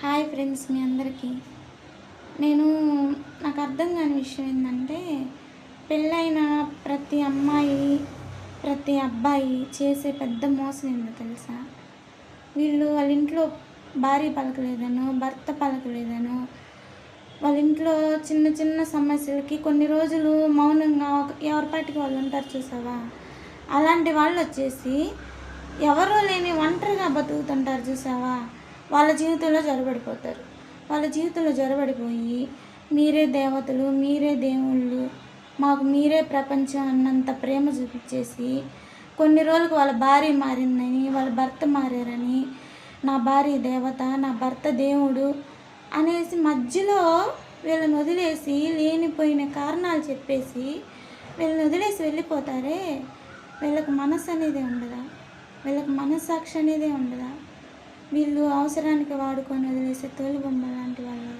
Hi friends, మీ అందరికీ నాకు అర్థం కాని విషయం ఏంటంటే, పెళ్ళైన ప్రతి అమ్మాయి ప్రతి అబ్బాయి చేసే పెద్ద మోసం ఏందో తెలుసా? వాళ్ళ ఇంట్లో భార్య పలకలేదనో, భర్త పలకలేదనో, వాళ్ళ ఇంట్లో చిన్న చిన్న సమస్యలకి కొన్ని రోజులు మౌనంగా ఎవరి పాటికి వాళ్ళు ఉంటారు చూసావా? అలాంటి వాళ్ళు వచ్చేసి ఎవరూ లేని ఒంటరిగా బతుకుతుంటారు చూసావా? వాళ్ళ జీవితంలో జొరబడిపోతారు. వాళ్ళ జీవితంలో జొరబడిపోయి మీరే దేవతలు, మీరే దేవుళ్ళు, మాకు మీరే ప్రపంచం అన్నంత ప్రేమ చూపించేసి కొన్ని రోజులకు వాళ్ళ భార్య మారిందని, వాళ్ళ భర్త మారారని, నా భార్య దేవత, నా భర్త దేవుడు అనేసి మధ్యలో వీళ్ళని వదిలేసి లేనిపోయిన కారణాలు చెప్పేసి వీళ్ళని వదిలేసి వెళ్ళిపోతారే. వీళ్ళకి మనసు అనేది ఉండదా? వీళ్ళకి మనస్సాక్షి అనేదే ఉండదా? వీళ్ళు అవసరానికి వాడుకొని వదిలేసే తోలుబొమ్మ లాంటి వాళ్ళు.